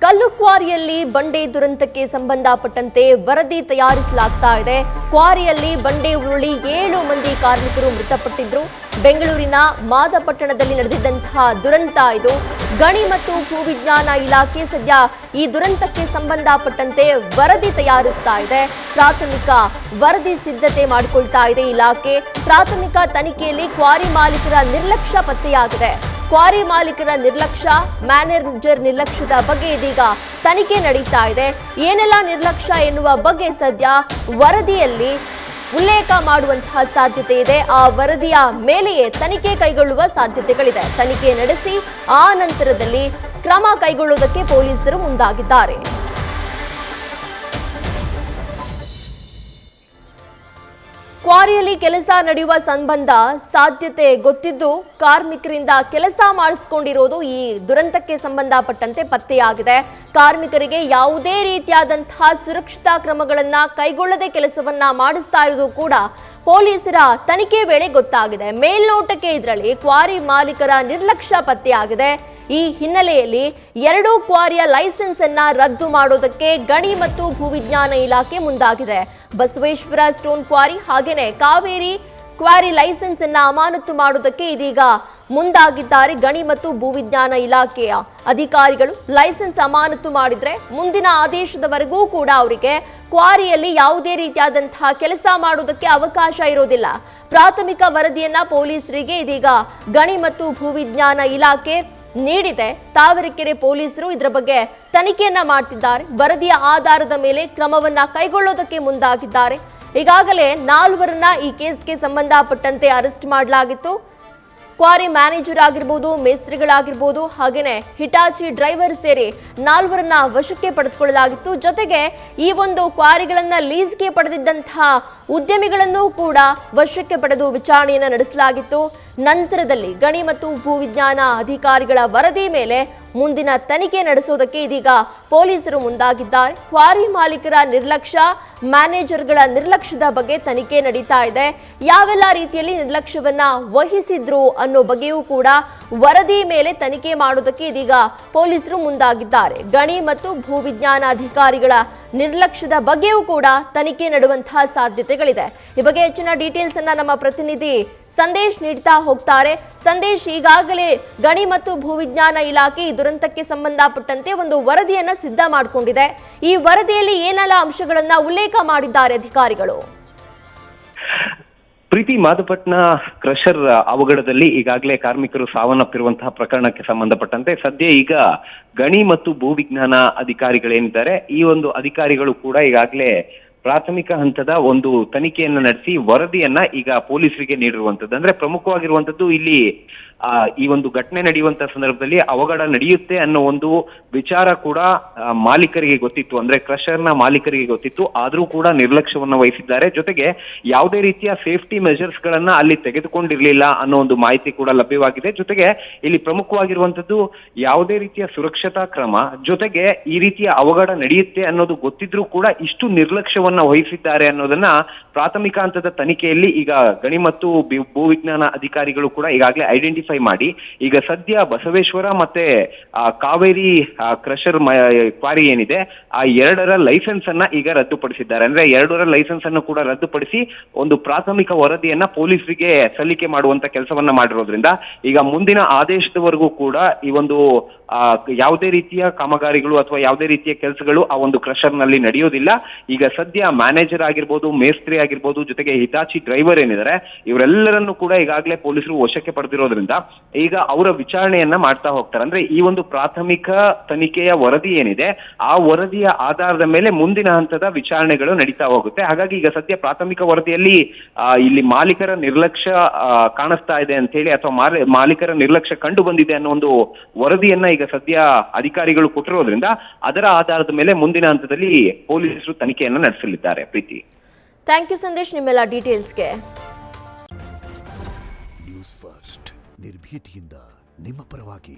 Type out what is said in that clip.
ಕಲ್ಲು ಕ್ವಾರಿಯಲ್ಲಿ ಬಂಡೆ ದುರಂತಕ್ಕೆ ಸಂಬಂಧಪಟ್ಟಂತೆ ವರದಿ ತಯಾರಿಸಲಾಗ್ತಾ ಇದೆ. ಕ್ವಾರಿಯಲ್ಲಿ ಬಂಡೆ ಉರುಳಿ 7 ಮಂದಿ ಕಾರ್ಮಿಕರು ಮೃತಪಟ್ಟಿದ್ರು. ಬೆಂಗಳೂರಿನ ಮಾದಪಟ್ಟಣದಲ್ಲಿ ನಡೆದಿದ್ದಂತಹ ದುರಂತ ಇದು. ಗಣಿ ಮತ್ತು ಭೂವಿಜ್ಞಾನ ಇಲಾಖೆ ಸದ್ಯ ಈ ದುರಂತಕ್ಕೆ ಸಂಬಂಧಪಟ್ಟಂತೆ ವರದಿ ತಯಾರಿಸ್ತಾ ಇದೆ. ಪ್ರಾಥಮಿಕ ವರದಿ ಸಿದ್ಧತೆ ಮಾಡಿಕೊಳ್ತಾ ಇದೆ ಇಲಾಖೆ. ಪ್ರಾಥಮಿಕ ತನಿಖೆಯಲ್ಲಿ ಕ್ವಾರಿ ಮಾಲೀಕರ ನಿರ್ಲಕ್ಷ್ಯ ಪತ್ತೆಯಾಗಿದೆ. ಕ್ವಾರಿ ಮಾಲೀಕರ ನಿರ್ಲಕ್ಷ್ಯ, ಮ್ಯಾನೇಜರ್ ನಿರ್ಲಕ್ಷ್ಯದ ಬಗ್ಗೆ ಇದೀಗ ತನಿಖೆ ನಡೀತಾ ಇದೆ. ಏನೆಲ್ಲ ನಿರ್ಲಕ್ಷ್ಯ ಎನ್ನುವ ಬಗ್ಗೆ ಸದ್ಯ ವರದಿಯಲ್ಲಿ ಉಲ್ಲೇಖ ಮಾಡುವಂತಹ ಸಾಧ್ಯತೆ ಇದೆ. ಆ ವರದಿಯ ಮೇಲೆಯೇ ತನಿಖೆ ಕೈಗೊಳ್ಳುವ ಸಾಧ್ಯತೆಗಳಿದೆ. ತನಿಖೆ ನಡೆಸಿ ಆ ನಂತರದಲ್ಲಿ ಕ್ರಮ ಕೈಗೊಳ್ಳುವುದಕ್ಕೆ ಪೊಲೀಸರು ಮುಂದಾಗಿದ್ದಾರೆ. ಕ್ವಾರಿಯಲ್ಲಿ ಕೆಲಸ ನಡೆಯುವ ಸಂಬಂಧ ಸಾಧ್ಯತೆ ಗೊತ್ತಿದ್ದು ಕಾರ್ಮಿಕರಿಂದ ಕೆಲಸ ಮಾಡಿಸಿಕೊಂಡಿರೋದು ಈ ದುರಂತಕ್ಕೆ ಸಂಬಂಧಪಟ್ಟಂತೆ ಪತ್ತೆಯಾಗಿದೆ. ಕಾರ್ಮಿಕರಿಗೆ ಯಾವುದೇ ರೀತಿಯಾದಂತಹ ಸುರಕ್ಷತಾ ಕ್ರಮಗಳನ್ನ ಕೈಗೊಳ್ಳದೆ ಕೆಲಸವನ್ನ ಮಾಡಿಸ್ತಾ ಇರೋದು ಕೂಡ ಪೊಲೀಸರ ತನಿಖೆ ವೇಳೆ ಗೊತ್ತಾಗಿದೆ. ಮೇಲ್ನೋಟಕ್ಕೆ ಇದರಲ್ಲಿ ಕ್ವಾರಿ ಮಾಲೀಕರ ನಿರ್ಲಕ್ಷ್ಯ ಪತ್ತೆಯಾಗಿದೆ. ಈ ಹಿನ್ನೆಲೆಯಲ್ಲಿ 2 ಕ್ವಾರಿಯ ಲೈಸೆನ್ಸ್ ಅನ್ನ ರದ್ದು ಮಾಡೋದಕ್ಕೆ ಗಣಿ ಮತ್ತು ಭೂವಿಜ್ಞಾನ ಇಲಾಖೆ ಮುಂದಾಗಿದೆ. ಬಸವೇಶ್ವರ ಸ್ಟೋನ್ ಕ್ವಾರಿ ಹಾಗೇನೆ ಕಾವೇರಿ ಕ್ವಾರಿ ಲೈಸೆನ್ಸ್ ಅನ್ನ ಅಮಾನತು ಮಾಡೋದಕ್ಕೆ ಇದೀಗ ಮುಂದಾಗಿದ್ದಾರೆ. ಗಣಿ ಮತ್ತು ಭೂವಿಜ್ಞಾನ ಇಲಾಖೆಯ ಅಧಿಕಾರಿಗಳು ಲೈಸೆನ್ಸ್ ಅಮಾನತು ಮಾಡಿದ್ರೆ ಮುಂದಿನ ಆದೇಶದವರೆಗೂ ಕೂಡ ಅವರಿಗೆ ಕ್ವಾರಿಯಲ್ಲಿ ಯಾವುದೇ ರೀತಿಯಾದಂತಹ ಕೆಲಸ ಮಾಡೋದಕ್ಕೆ ಅವಕಾಶ ಇರೋದಿಲ್ಲ. ಪ್ರಾಥಮಿಕ ವರದಿಯನ್ನ ಪೊಲೀಸರಿಗೆ ಇದೀಗ ಗಣಿ ಮತ್ತು ಭೂವಿಜ್ಞಾನ ಇಲಾಖೆ ನೀಡಿದೆ. ತಾವರೆಕೆರೆ ಪೊಲೀಸರು ಇದರ ಬಗ್ಗೆ ತನಿಖೆಯನ್ನ ಮಾಡ್ತಿದ್ದಾರೆ. ವರದಿಯ ಆಧಾರದ ಮೇಲೆ ಕ್ರಮವನ್ನ ಕೈಗೊಳ್ಳೋದಕ್ಕೆ ಮುಂದಾಗಿದ್ದಾರೆ. ಈಗಾಗಲೇ 4ರನ್ನ ಈ ಕೇಸ್ಗೆ ಸಂಬಂಧಪಟ್ಟಂತೆ ಅರೆಸ್ಟ್ ಮಾಡಲಾಗಿತ್ತು. ಕ್ವಾರಿ ಮ್ಯಾನೇಜರ್ ಆಗಿರ್ಬೋದು, ಮೇಸ್ತ್ರಿಗಳಾಗಿರ್ಬೋದು, ಹಾಗೇನೆ ಹಿಟಾಚಿ ಡ್ರೈವರ್ ಸೇರಿ 4ರನ್ನ ವಶಕ್ಕೆ ಪಡೆದುಕೊಳ್ಳಲಾಗಿತ್ತು. ಜೊತೆಗೆ ಈ ಒಂದು ಕ್ವಾರಿಗಳನ್ನ ಲೀಸ್ಗೆ ಪಡೆದಿದ್ದಂತಹ ಉದ್ಯಮಿಗಳನ್ನು ಕೂಡ ವಶಕ್ಕೆ ಪಡೆದು ವಿಚಾರಣೆಯನ್ನು ನಡೆಸಲಾಗಿತ್ತು. ನಂತರದಲ್ಲಿ ಗಣಿ ಮತ್ತು ಭೂವಿಜ್ಞಾನ ಅಧಿಕಾರಿಗಳ ವರದಿ ಮೇಲೆ ಮುಂದಿನ ತನಿಖೆ ನಡೆಸೋದಕ್ಕೆ ಇದೀಗ ಪೊಲೀಸರು ಮುಂದಾಗಿದ್ದಾರೆ. ಕ್ವಾರಿ ಮಾಲೀಕರ ನಿರ್ಲಕ್ಷ್ಯ, ಮ್ಯಾನೇಜರ್ಗಳ ನಿರ್ಲಕ್ಷ್ಯದ ಬಗ್ಗೆ ತನಿಖೆ ನಡೀತಾ ಇದೆ. ಯಾವೆಲ್ಲ ರೀತಿಯಲ್ಲಿ ನಿರ್ಲಕ್ಷ್ಯವನ್ನ ವಹಿಸಿದ್ರು ಅನ್ನೋ ಬಗ್ಗೆಯೂ ಕೂಡ ವರದಿ ಮೇಲೆ ತನಿಖೆ ಮಾಡೋದಕ್ಕೆ ಇದೀಗ ಪೊಲೀಸರು ಮುಂದಾಗಿದ್ದಾರೆ. ಗಣಿ ಮತ್ತು ಭೂವಿಜ್ಞಾನ ಅಧಿಕಾರಿಗಳ ನಿರ್ಲಕ್ಷ್ಯದ ಬಗ್ಗೆಯೂ ಕೂಡ ತನಿಖೆ ನಡೆಯುವಂತಹ ಸಾಧ್ಯತೆಗಳಿದೆ. ಈ ಬಗ್ಗೆ ಹೆಚ್ಚಿನ ಡೀಟೇಲ್ಸ್ ಅನ್ನ ನಮ್ಮ ಪ್ರತಿನಿಧಿ ಸಂದೇಶ್ ನೀಡ್ತಾ ಹೋಗ್ತಾರೆ. ಸಂದೇಶ್, ಈಗಾಗಲೇ ಗಣಿ ಮತ್ತು ಭೂವಿಜ್ಞಾನ ಇಲಾಖೆ ಈ ದುರಂತಕ್ಕೆ ಸಂಬಂಧಪಟ್ಟಂತೆ ಒಂದು ವರದಿಯನ್ನ ಸಿದ್ಧ ಮಾಡಿಕೊಂಡಿದೆ. ಈ ವರದಿಯಲ್ಲಿ ಏನೆಲ್ಲ ಅಂಶಗಳನ್ನ ಉಲ್ಲೇಖ ಮಾಡಿದ್ದಾರೆ ಅಧಿಕಾರಿಗಳು? ಪ್ರೀತಿ, ಮಾದಪಟ್ಟಣ ಕ್ರಷರ್ ಅವಘಡದಲ್ಲಿ ಈಗಾಗಲೇ ಕಾರ್ಮಿಕರು ಸಾವನ್ನಪ್ಪಿರುವಂತಹ ಪ್ರಕರಣಕ್ಕೆ ಸಂಬಂಧಪಟ್ಟಂತೆ ಸದ್ಯ ಈಗ ಗಣಿ ಮತ್ತು ಭೂವಿಜ್ಞಾನ ಅಧಿಕಾರಿಗಳೇನಿದ್ದಾರೆ, ಈ ಒಂದು ಅಧಿಕಾರಿಗಳು ಕೂಡ ಈಗಾಗಲೇ ಪ್ರಾಥಮಿಕ ಹಂತದ ಒಂದು ತನಿಖೆಯನ್ನ ನಡೆಸಿ ವರದಿಯನ್ನ ಈಗ ಪೊಲೀಸರಿಗೆ ನೀಡಿರುವಂತದ್ದು. ಅಂದ್ರೆ ಪ್ರಮುಖವಾಗಿರುವಂತದ್ದು ಇಲ್ಲಿ ಈ ಒಂದು ಘಟನೆ ನಡೆಯುವಂತ ಸಂದರ್ಭದಲ್ಲಿ ಅವಘಡ ನಡೆಯುತ್ತೆ ಅನ್ನೋ ಒಂದು ವಿಚಾರ ಕೂಡ ಮಾಲೀಕರಿಗೆ ಗೊತ್ತಿತ್ತು. ಅಂದ್ರೆ ಕ್ರಷರ್ನ ಮಾಲೀಕರಿಗೆ ಗೊತ್ತಿತ್ತು. ಆದ್ರೂ ಕೂಡ ನಿರ್ಲಕ್ಷ್ಯವನ್ನ ವಹಿಸಿದ್ದಾರೆ. ಜೊತೆಗೆ ಯಾವುದೇ ರೀತಿಯ ಸೇಫ್ಟಿ ಮೆಜರ್ಸ್ ಗಳನ್ನ ಅಲ್ಲಿ ತೆಗೆದುಕೊಂಡಿರ್ಲಿಲ್ಲ ಅನ್ನೋ ಒಂದು ಮಾಹಿತಿ ಕೂಡ ಲಭ್ಯವಾಗಿದೆ. ಜೊತೆಗೆ ಇಲ್ಲಿ ಪ್ರಮುಖವಾಗಿರುವಂತದ್ದು ಯಾವುದೇ ರೀತಿಯ ಸುರಕ್ಷತಾ ಕ್ರಮ, ಜೊತೆಗೆ ಈ ರೀತಿಯ ಅವಘಡ ನಡೆಯುತ್ತೆ ಅನ್ನೋದು ಗೊತ್ತಿದ್ರೂ ಕೂಡ ಇಷ್ಟು ನಿರ್ಲಕ್ಷ್ಯವನ್ನ ವಹಿಸಿದ್ದಾರೆ ಅನ್ನೋದನ್ನ ಪ್ರಾಥಮಿಕ ಹಂತದ ತನಿಖೆಯಲ್ಲಿ ಈಗ ಗಣಿ ಮತ್ತು ಭೂವಿಜ್ಞಾನ ಅಧಿಕಾರಿಗಳು ಕೂಡ ಈಗಾಗಲೇ ಐಡೆಂಟಿಫೈ ಮಾಡಿ ಈಗ ಸದ್ಯ ಬಸವೇಶ್ವರ ಮತ್ತೆ ಕಾವೇರಿ ಕ್ರಷರ್ ಕ್ವಾರಿ ಏನಿದೆ ಆ 2ರ ಲೈಸೆನ್ಸ್ ಅನ್ನ ಈಗ ರದ್ದುಪಡಿಸಿದ್ದಾರೆ. ಅಂದ್ರೆ 2ರ ಲೈಸೆನ್ಸ್ ಅನ್ನು ಕೂಡ ರದ್ದುಪಡಿಸಿ ಒಂದು ಪ್ರಾಥಮಿಕ ವರದಿಯನ್ನ ಪೊಲೀಸರಿಗೆ ಸಲ್ಲಿಕೆ ಮಾಡುವಂತ ಕೆಲಸವನ್ನ ಮಾಡಿರೋದ್ರಿಂದ ಈಗ ಮುಂದಿನ ಆದೇಶದವರೆಗೂ ಕೂಡ ಈ ಒಂದು ಯಾವುದೇ ರೀತಿಯ ಕಾಮಗಾರಿಗಳು ಅಥವಾ ಯಾವುದೇ ರೀತಿಯ ಕೆಲಸಗಳು ಆ ಒಂದು ಕ್ರಷರ್ ನಲ್ಲಿ ನಡೆಯೋದಿಲ್ಲ. ಈಗ ಸದ್ಯ ಮ್ಯಾನೇಜರ್ ಆಗಿರ್ಬೋದು, ಮೇಸ್ತ್ರಿ ಆಗಿರ್ಬೋದು, ಜೊತೆಗೆ ಹಿಟಾಚಿ ಡ್ರೈವರ್ ಏನಿದ್ದಾರೆ ಇವರೆಲ್ಲರನ್ನು ಕೂಡ ಈಗಾಗಲೇ ಪೊಲೀಸರು ವಶಕ್ಕೆ ಪಡೆದಿರೋದ್ರಿಂದ ಈಗ ಅವರ ವಿಚಾರಣೆಯನ್ನ ಮಾಡ್ತಾ ಹೋಗ್ತಾರೆ. ಅಂದ್ರೆ ಈ ಒಂದು ಪ್ರಾಥಮಿಕ ತನಿಖೆಯ ವರದಿ ಏನಿದೆ ಆ ವರದಿಯ ಆಧಾರದ ಮೇಲೆ ಮುಂದಿನ ಹಂತದ ವಿಚಾರಣೆಗಳು ನಡೀತಾ ಹೋಗುತ್ತೆ. ಹಾಗಾಗಿ ಈಗ ಸದ್ಯ ಪ್ರಾಥಮಿಕ ವರದಿಯಲ್ಲಿ ಇಲ್ಲಿ ಮಾಲೀಕರ ನಿರ್ಲಕ್ಷ್ಯ ಕಾಣಿಸ್ತಾ ಇದೆ ಅಂತ ಹೇಳಿ ಅಥವಾ ಮಾಲೀಕರ ನಿರ್ಲಕ್ಷ್ಯ ಕಂಡು ಬಂದಿದೆ ಅನ್ನೋ ಒಂದು ವರದಿಯನ್ನ ಈಗ ಸದ್ಯ ಅಧಿಕಾರಿಗಳು ಕೊಟ್ಟಿರೋದ್ರಿಂದ ಅದರ ಆಧಾರದ ಮೇಲೆ ಮುಂದಿನ ಹಂತದಲ್ಲಿ ಪೊಲೀಸರು ತನಿಖೆಯನ್ನು ನಡೆಸಲಿದ್ದಾರೆ. ಪ್ರೀತಿ, ಥ್ಯಾಂಕ್ ಯು ಸಂದೇಶ್ ನಿಮ್ಮೆಲ್ಲ ಡೀಟೇಲ್ಸ್ಗೆ. ನ್ಯೂಸ್ ಫಸ್ಟ್ ನಿರ್ಭೀತಿಯಿಂದ ನಿಮ್ಮ ಪರವಾಗಿ.